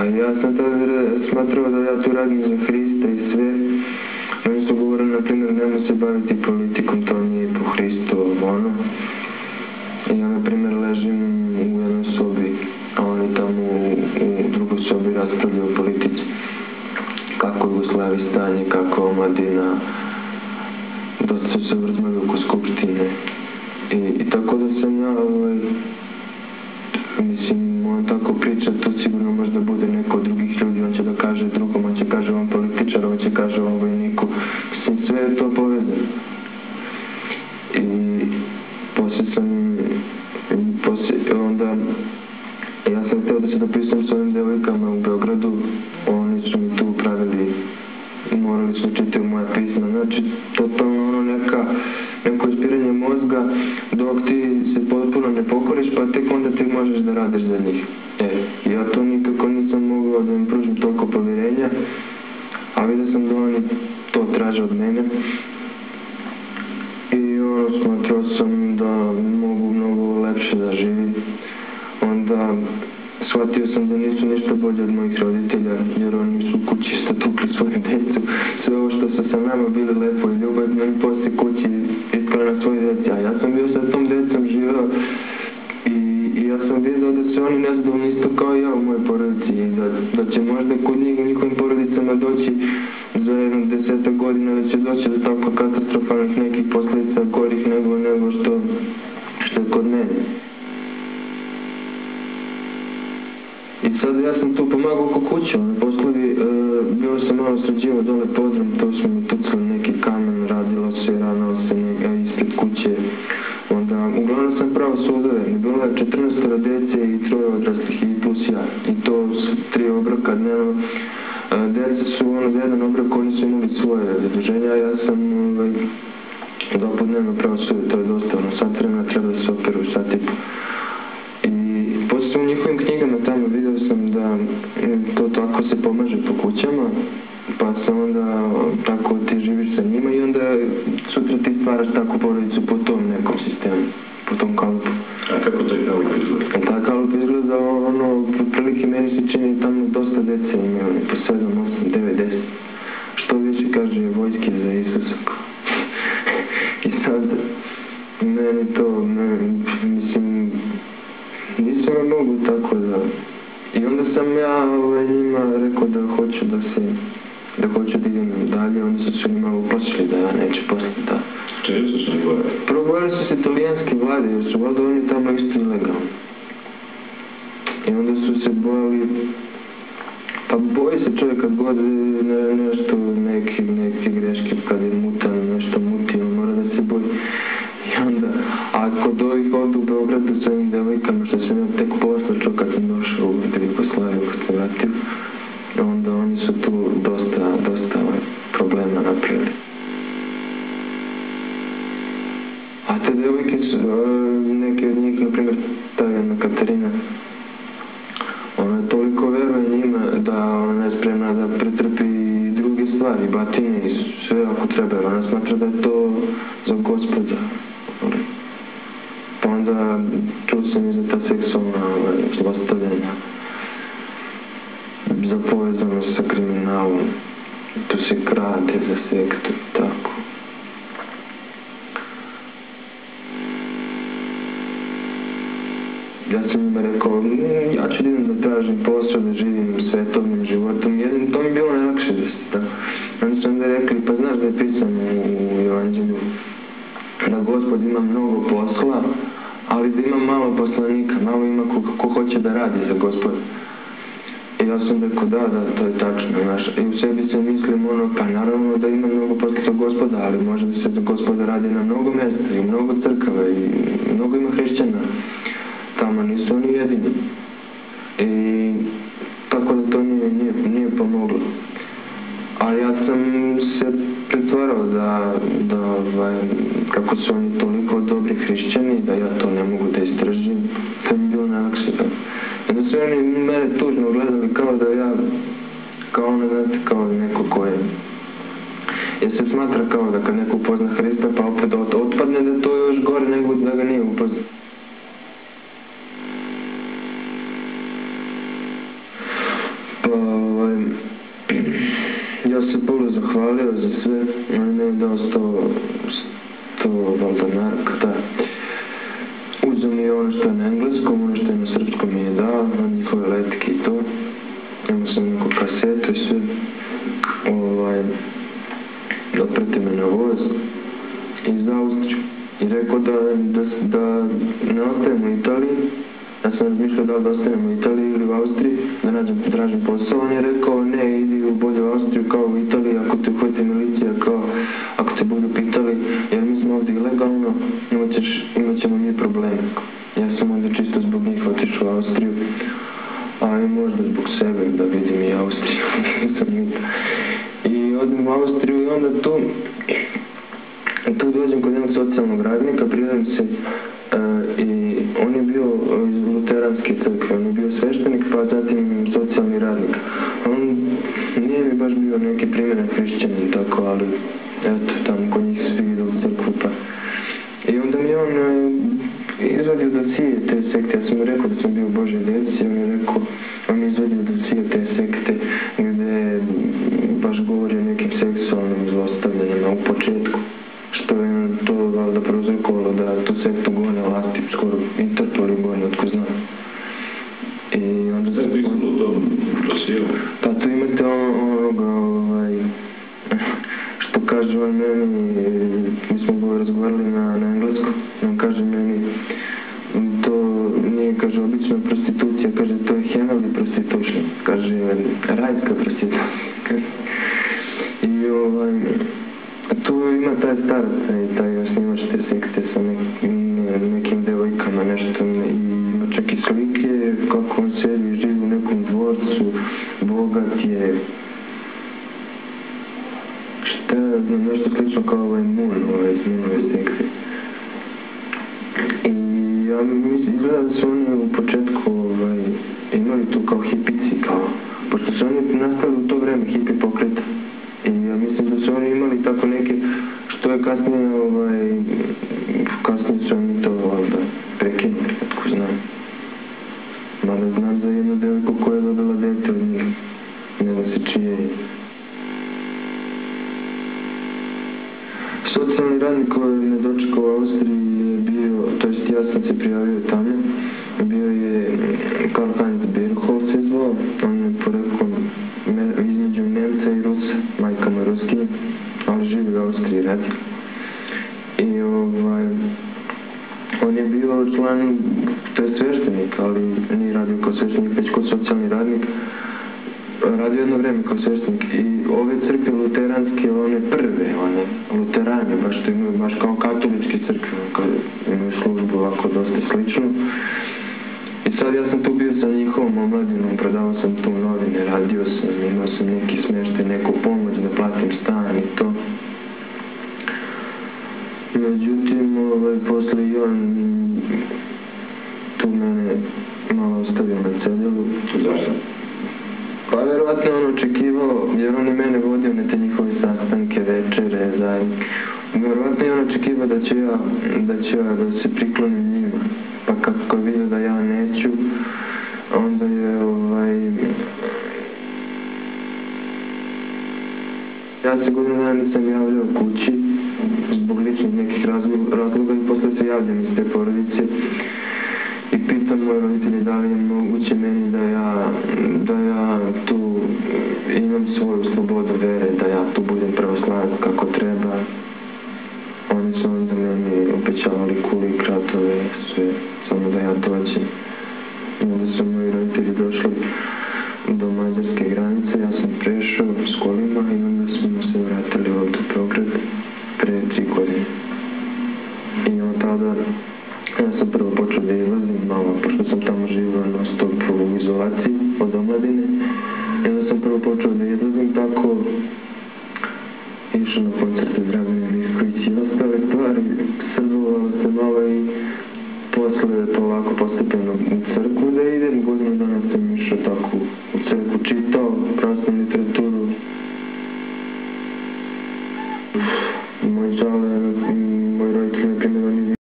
A ja sam tada smatrao da ja tu radim za Hrista i sve. Oni su govorili, na primjer, nemoj se baviti politikom, to nije po Hristu, ono. I ja, na primjer, ležim u jednoj sobi, a oni tamo u drugoj sobi raspravljaju o politici. Kako Jugoslavi stanje, kako omladina, dosta su se vrzmali oko skupštine. I tako da sam ja, mislim, on tako priča, to sigurno možda bude neko od drugih ljudi, on će da kaže drugom, on će kaže ovom političaru, on će kaže ovom vojniku. Mislim, sve je to povezano. I onda, ja sam htio da se dopisujem s ovim devojkama u Beogradu, oni su mi tu pravili, morali su učiti u moja pisma, znači, totalno ono neko ispiranje mozga, dok ti se potpuno ne pokoriš, pa tek onda ti možeš da radiš za njih. Ja to nikako nisam mogao da im pružim toliko povjerenja, a vidio sam da oni to traže od mene. I smatrao sam da mogu mnogo lepše da živim. Onda shvatio sam da nisu ništa bolje od mojih roditelja, jer oni su kući isto tukli svoju djecu. Sve ovo što su sa nama bili lepo i ljubavno, oni poslije kući iskali na svoje djece. A ja sam bio sa tom djecom živao i ja sam vidio da se oni nezadovoljni isto kao ja u mojoj porodici i da će možda kod njih u njihovim porodicama doći za 10 godina da će doći do tako katastrofalnih nekih posljedica gorih nego što je kod mene. I sad ja sam tu pomagao oko kuće, poslovi, bio sam malo sređivo dole podrom, to smo mi tucali neki kamen, radilo se, ranalo se ispred kuće. Onda, uglavnom sam pravo sudove, bilo je 14 djece i 3 odraslih i plus ja. I to su 3 obroka dnevno. Djeca su za jedan obrok, oni su imali svoje zaduženja, a ja sam dopodnevno pravo sudove, to je dosta, sat vremena treba da se operu, sat i po. U njihovim knjigama tamo vidio sam da to tako se pomaže po kućama, pa se onda tako ti živiš sa njima i onda sutra ti stvaraš takvu porodicu po tom nekom sistemu, po tom kalupu. A kako taj kalup izgleda? Taj kalup izgleda, prilike meni se čini tamo dosta dece imaju, po 7, 8, 9, 10. Što više kaže vojske za Isusa. I sad, meni to, mislim, nisam ja mogu tako da... I onda sam ja njima rekao da hoću da idem dalje, oni su se njima uplašili da ja neću postati da... Čeže su se oni bojali? Prvo bojali su se italijanski vlade, jer su valjda oni tamo isto ilegalni. I onda su se bojali... Pa boji se čovjek kad god nešto, neke greške, kad je mutan, nešto muti, on mora da se boji. I onda, a kod ovih ovdje u Beogradu s ovim devojkama, što sam ja tek poslušao kad sam došao u Jugoslaviju, kad se vratio, onda oni su tu dosta problema napravili. A te devojke su, neke od njih, na primjer, ta jedna Katarina, ona toliko veruje njima da ona je spremna da pretrpi druge stvari, batine i sve ako treba. Ona smatra da je to za Gospoda. Pa onda čuo sam i za ta seksualna zlostavljanja, za povezanost sa kriminalom, tu se krade za sektu i tako. Ja sam njima rekao, ja ću idem da tražim posao, da živim svetovnim životom, to mi je bilo najlakše da. Oni su onda rekli, pa znaš da je pisano u Evanđelju da Gospod ima mnogo posla, ali da ima malo poslanika, malo ima ko hoće da radi za Gospoda. I ja sam rekao, da, to je tačno, znaš. I u sebi sam mislim, pa naravno da ima mnogo posla za Gospoda, ali može da se za Gospoda radi na mnogo mjesta i mnogo crkava i mnogo ima hrišćana. Tamo nisu oni jedini. I tako da to nije pomoglo. A ja sam se pretvarao da kako su oni toliko dobri hrišćani, da ja to ne mogu da istražim, to mi je bilo najlakše. I da su oni mene tužno gledali kao da ja, kao neko ko je. Jer se smatra kao da kad neko upozna Hrista pa opet otpadne da to je još gore nego da ga nije upoznao. Ja se Bolu zahvalio za sve, on mi je dao 100 valdanarka, da. Uzeo mi je ono što je na engleskom, ono što je na srpskom mi je dao, njihove letke i to. Imao sam neku kasetu i sve. Otprati me na voz iz Austriju i rekao da ne ostajem u Italiji. Ja sam razmišljao da li ostanem u Italiji ili u Austriji, da tražim posao. On je rekao ne, idi u bolju Austriju kao u Italiji, ako te uhvati milicija, kao ako te budu pitali, jer mi smo ovdje ilegalno, imat ćemo mi probleme. Ja sam onda čisto zbog njih otišao u Austriju, a i možda zbog sebe da vidim i Austriju. I odem u Austriju i onda tu dođem kod jednog socijalnog radnika, prijavim se i on je bio iz luteranske crkve, on je bio sveštenik pa zatim socijalni radnik. On nije mi baš bio neki primjeren hrišćanin tako, ali eto, tamo kod njih svi idu u crkvu pa. I onda mi on izvadio dosije te sekte, ja sam mu rekao da sam bio u Božoj djeci, on mi izvadio dosije te sekte gdje baš govori o nekim seksualnim zlostavljanjima u početku. Što je to valjda prouzrokovalo da tu sektu gone vlasti, skoro Interpol i gone, otko znam. I onda... Šta je pisalo u tom dosijelu? Pa tu imate onoga, što kaže on meni, mi smo razgovarali na engleskom, on kaže meni, to nije, kaže, obična prostitucija, kaže, to je heavenly prostitution, kaže, rajska prostitucija. I tu ima taj starac i taj osnivač te sekte sa nekim devojkama, nešto, i ima čak i slike kako on sedi i živi u nekom dvorcu, bogat je, šta je, nešto slično kao Mun, iz Munove sekte. I ja mislim, izgleda da su oni u početku imali tu kao hipici, kao, pošto su oni nastavili u to vreme hipi pokreta. I ja mislim da su oni imali tako neke, što je kasnije su oni to valjda prekinuli, tako znam. Mada znam za jednu devojku koja je dobila dete od njih, ne znam se čije je. Socijalni radnik koji me dočekao u Austriji je bio, to jest ja sam se prijavio tamo, bio je Karl-Heinz Berghoff se zvao, on je poreklom između Nemca i Rusa, majka mu je Ruskinja, ali živi u Austriji, radi. I on je bio član, to je sveštenik, ali nije radio kao sveštenik, već kao socijalni radnik. Radio jedno vreme kao sveštenik i ove crkve luteranske, one prve, luterane, baš to imaju, baš kao katoličke crkve, imaju službu ovako dosta slično. I sad ja sam tu bio sa njihovom omladinom, prodavao sam tu novine, radio sam, imao sam neki smještaj, neku pomoć da platim stan i to. Međutim, posle i on tu mene malo ostavio na cedilu. Zašto? Pa verovatno on očekivao, jer on je mene vodio na te njihove sastanke, večere, zajedno. Verovatno je on očekivao da ću ja da se priklonim njima. Pa kako je vidio da ja neću, onda je ja se godinu dana nisam javljao kući zbog ličnih nekih razloga i posle se javljam iz te porodice i pitam moje roditelje da li je moguće meni da ja tu imam svoju slobodu vere, da ja tu budem pravoslavac kako treba. Oni su onda meni obećavali kuli, kratove, sve, samo da ja dođem. I onda su moji roditelji došli do mađarske granice, ja sam prešao s kolima i onda smo se vratili ovdje u Beograd pre 3 godine. I od tada ja sam prvo počeo da izlazim malo, pošto sam tamo živio non stop u izolaciji od omladine. I onda sam prvo počeo da izlazim tako, išao na koncerte Dragane Mišković i ostale stvari, srbovalo se malo i posle polako postepeno u crkvu da idem. Godinu dana sam išao tako u crkvu, čitao pravoslavnu literaturu. Moj žale